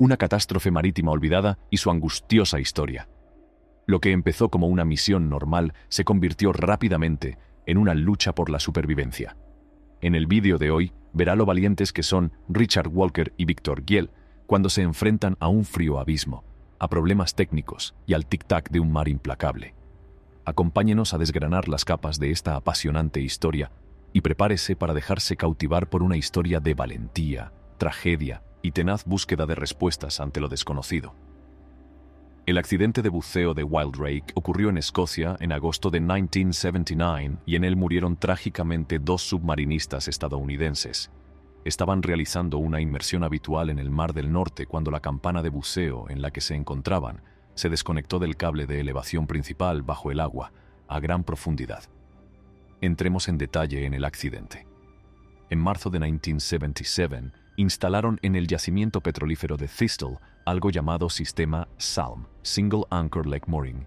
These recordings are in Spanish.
una catástrofe marítima olvidada y su angustiosa historia. Lo que empezó como una misión normal se convirtió rápidamente en una lucha por la supervivencia. En el vídeo de hoy verá lo valientes que son Richard Walker y Victor Giel cuando se enfrentan a un frío abismo, a problemas técnicos y al tic-tac de un mar implacable. Acompáñenos a desgranar las capas de esta apasionante historia y prepárese para dejarse cautivar por una historia de valentía, tragedia y tenaz búsqueda de respuestas ante lo desconocido. El accidente de buceo de Wildrake ocurrió en Escocia en agosto de 1979 y en él murieron trágicamente 2 submarinistas estadounidenses. Estaban realizando una inmersión habitual en el Mar del Norte cuando la campana de buceo en la que se encontraban se desconectó del cable de elevación principal bajo el agua, a gran profundidad. Entremos en detalle en el accidente. En marzo de 1977, instalaron en el yacimiento petrolífero de Thistle algo llamado sistema SALM, Single Anchor Leg Mooring.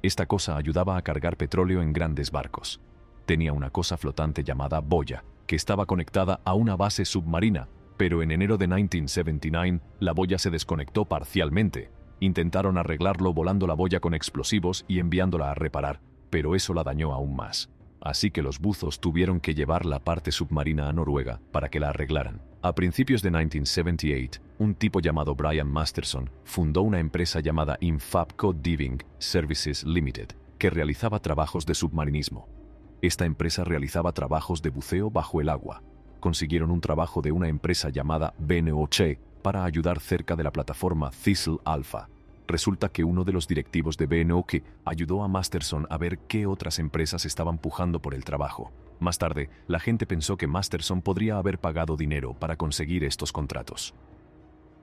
Esta cosa ayudaba a cargar petróleo en grandes barcos. Tenía una cosa flotante llamada boya, que estaba conectada a una base submarina, pero en enero de 1979 la boya se desconectó parcialmente. Intentaron arreglarlo volando la boya con explosivos y enviándola a reparar, pero eso la dañó aún más. Así que los buzos tuvieron que llevar la parte submarina a Noruega para que la arreglaran. A principios de 1978, un tipo llamado Brian Masterson fundó una empresa llamada Infabco Diving Services Limited, que realizaba trabajos de submarinismo. Esta empresa realizaba trabajos de buceo bajo el agua. Consiguieron un trabajo de una empresa llamada BNOC para ayudar cerca de la plataforma Thistle Alpha. Resulta que uno de los directivos de BNOC ayudó a Masterson a ver qué otras empresas estaban pujando por el trabajo. Más tarde, la gente pensó que Masterson podría haber pagado dinero para conseguir estos contratos.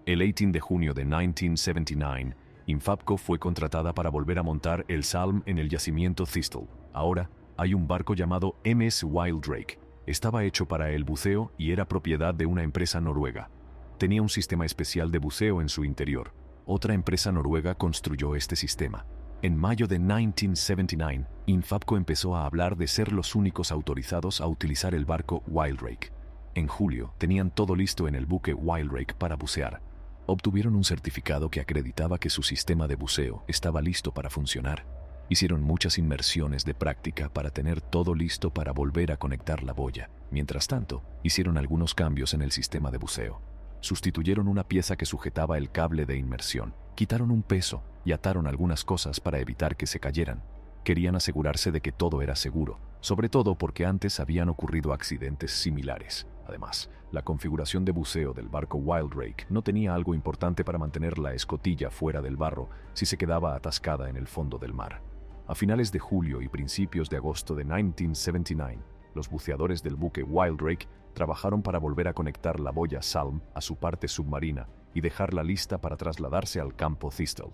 El 18 de junio de 1979, Infabco fue contratada para volver a montar el SALM en el yacimiento Thistle. Ahora, hay un barco llamado MS Wildrake. Estaba hecho para el buceo y era propiedad de una empresa noruega. Tenía un sistema especial de buceo en su interior. Otra empresa noruega construyó este sistema. En mayo de 1979, Infabco empezó a hablar de ser los únicos autorizados a utilizar el barco Wildrake. En julio, tenían todo listo en el buque Wildrake para bucear. Obtuvieron un certificado que acreditaba que su sistema de buceo estaba listo para funcionar. Hicieron muchas inmersiones de práctica para tener todo listo para volver a conectar la boya. Mientras tanto, hicieron algunos cambios en el sistema de buceo. Sustituyeron una pieza que sujetaba el cable de inmersión, quitaron un peso y ataron algunas cosas para evitar que se cayeran. Querían asegurarse de que todo era seguro, sobre todo porque antes habían ocurrido accidentes similares. Además, la configuración de buceo del barco Wildrake no tenía algo importante para mantener la escotilla fuera del barro si se quedaba atascada en el fondo del mar. A finales de julio y principios de agosto de 1979, los buceadores del buque Wildrake trabajaron para volver a conectar la boya SALM a su parte submarina y dejarla lista para trasladarse al campo Thistle.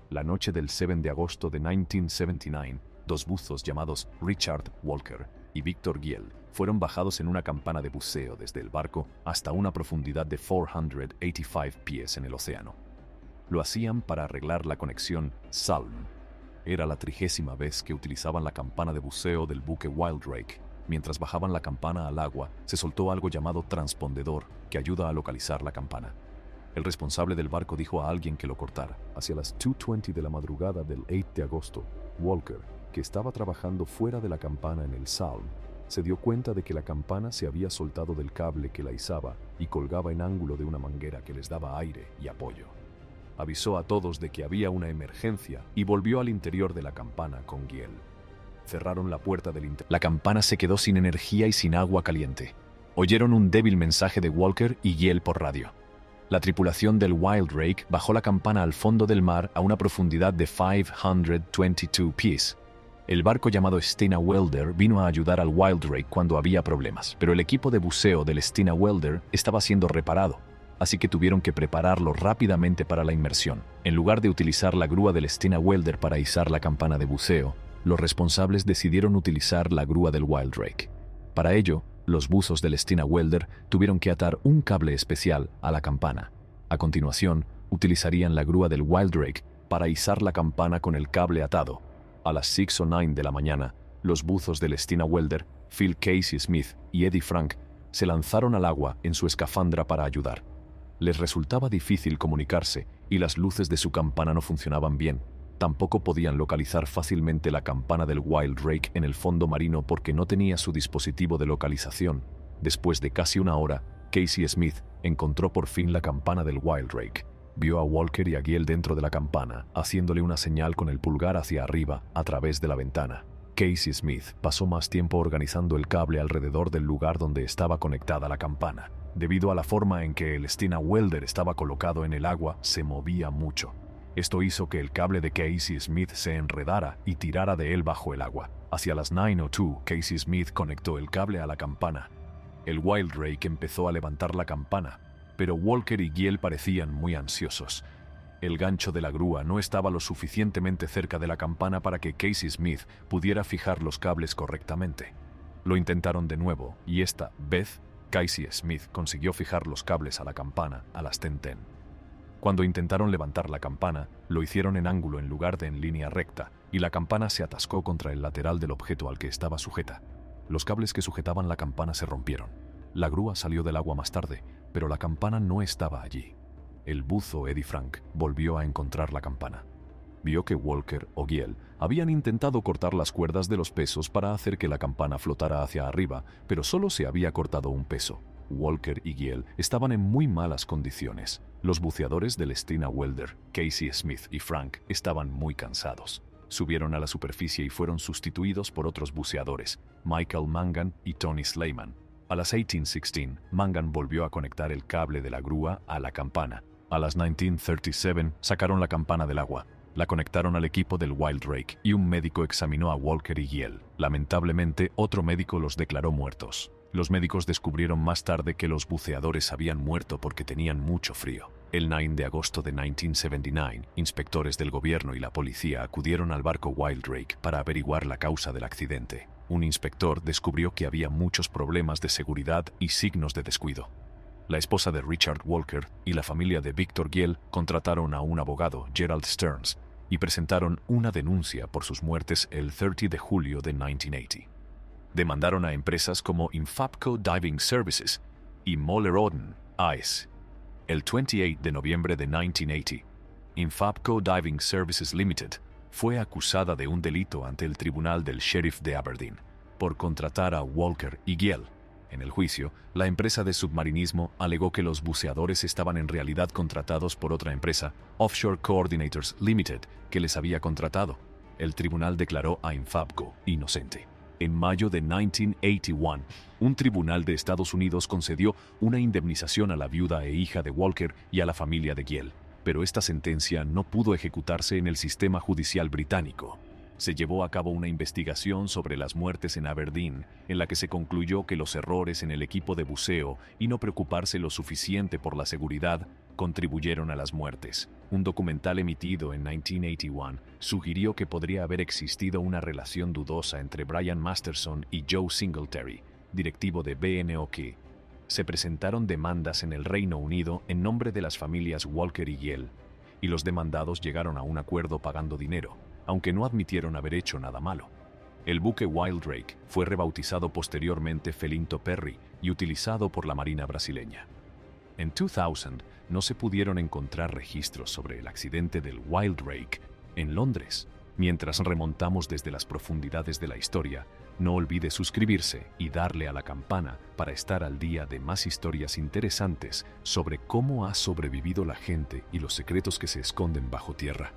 La noche del 7 de agosto de 1979, 2 buzos llamados Richard Walker y Victor Giel fueron bajados en una campana de buceo desde el barco hasta una profundidad de 485 pies en el océano. Lo hacían para arreglar la conexión SALM. Era la 30ª vez que utilizaban la campana de buceo del buque Wildrake. Mientras bajaban la campana al agua, se soltó algo llamado transpondedor, que ayuda a localizar la campana. El responsable del barco dijo a alguien que lo cortara. Hacia las 2:20 de la madrugada del 8 de agosto, Walker, que estaba trabajando fuera de la campana en el SALM, se dio cuenta de que la campana se había soltado del cable que la izaba y colgaba en ángulo de una manguera que les daba aire y apoyo. Avisó a todos de que había una emergencia y volvió al interior de la campana con Giel. Cerraron la puerta del interior. La campana se quedó sin energía y sin agua caliente. Oyeron un débil mensaje de Walker y Giel por radio. La tripulación del Wildrake bajó la campana al fondo del mar a una profundidad de 522 pies. El barco llamado Stena Welder vino a ayudar al Wildrake cuando había problemas, pero el equipo de buceo del Stena Welder estaba siendo reparado, así que tuvieron que prepararlo rápidamente para la inmersión. En lugar de utilizar la grúa del Stena Welder para izar la campana de buceo, los responsables decidieron utilizar la grúa del Wildrake. Para ello, los buzos del Stena Welder tuvieron que atar un cable especial a la campana. A continuación, utilizarían la grúa del Wildrake para izar la campana con el cable atado. A las 6 o 9 de la mañana, los buzos del Stena Welder, Phil Casey Smith y Eddie Frank, se lanzaron al agua en su escafandra para ayudar. Les resultaba difícil comunicarse y las luces de su campana no funcionaban bien. Tampoco podían localizar fácilmente la campana del Wildrake en el fondo marino porque no tenía su dispositivo de localización. Después de casi una hora, Casey Smith encontró por fin la campana del Wildrake. Vio a Walker y a Giel dentro de la campana, haciéndole una señal con el pulgar hacia arriba a través de la ventana. Casey Smith pasó más tiempo organizando el cable alrededor del lugar donde estaba conectada la campana. Debido a la forma en que el Stina Welder estaba colocado en el agua, se movía mucho. Esto hizo que el cable de Casey Smith se enredara y tirara de él bajo el agua. Hacia las 9:02, Casey Smith conectó el cable a la campana. El Wildrake empezó a levantar la campana, pero Walker y Giel parecían muy ansiosos. El gancho de la grúa no estaba lo suficientemente cerca de la campana para que Casey Smith pudiera fijar los cables correctamente. Lo intentaron de nuevo, y esta vez, Casey Smith consiguió fijar los cables a la campana a las 10:10. Cuando intentaron levantar la campana, lo hicieron en ángulo en lugar de en línea recta, y la campana se atascó contra el lateral del objeto al que estaba sujeta. Los cables que sujetaban la campana se rompieron. La grúa salió del agua más tarde, pero la campana no estaba allí. El buzo Eddie Frank volvió a encontrar la campana. Vio que Walker o Giel habían intentado cortar las cuerdas de los pesos para hacer que la campana flotara hacia arriba, pero solo se había cortado un peso. Walker y Giel estaban en muy malas condiciones. Los buceadores del Stina Welder, Casey Smith y Frank, estaban muy cansados. Subieron a la superficie y fueron sustituidos por otros buceadores, Michael Mangan y Tony Slayman. A las 18:16, Mangan volvió a conectar el cable de la grúa a la campana. A las 19:37, sacaron la campana del agua. La conectaron al equipo del Wildrake y un médico examinó a Walker y Giel. Lamentablemente, otro médico los declaró muertos. Los médicos descubrieron más tarde que los buceadores habían muerto porque tenían mucho frío. El 9 de agosto de 1979, inspectores del gobierno y la policía acudieron al barco Wildrake para averiguar la causa del accidente. Un inspector descubrió que había muchos problemas de seguridad y signos de descuido. La esposa de Richard Walker y la familia de Victor Giel contrataron a un abogado, Gerald Stearns, y presentaron una denuncia por sus muertes el 30 de julio de 1980. Demandaron a empresas como Infabco Diving Services y Moller Oden, AS. El 28 de noviembre de 1980, Infabco Diving Services Limited fue acusada de un delito ante el tribunal del sheriff de Aberdeen por contratar a Walker y Giel. En el juicio, la empresa de submarinismo alegó que los buceadores estaban en realidad contratados por otra empresa, Offshore Coordinators Limited, que les había contratado. El tribunal declaró a Infabco inocente. En mayo de 1981, un tribunal de Estados Unidos concedió una indemnización a la viuda e hija de Walker y a la familia de Giel, pero esta sentencia no pudo ejecutarse en el sistema judicial británico. Se llevó a cabo una investigación sobre las muertes en Aberdeen, en la que se concluyó que los errores en el equipo de buceo y no preocuparse lo suficiente por la seguridad contribuyeron a las muertes. Un documental emitido en 1981 sugirió que podría haber existido una relación dudosa entre Brian Masterson y Joe Singletary, directivo de BNOK. Se presentaron demandas en el Reino Unido en nombre de las familias Walker y Giel, y los demandados llegaron a un acuerdo pagando dinero, aunque no admitieron haber hecho nada malo. El buque Wildrake fue rebautizado posteriormente Felinto Perry y utilizado por la Marina brasileña. En 2000 no se pudieron encontrar registros sobre el accidente del Wildrake en Londres. Mientras remontamos desde las profundidades de la historia, no olvide suscribirse y darle a la campana para estar al día de más historias interesantes sobre cómo ha sobrevivido la gente y los secretos que se esconden bajo tierra.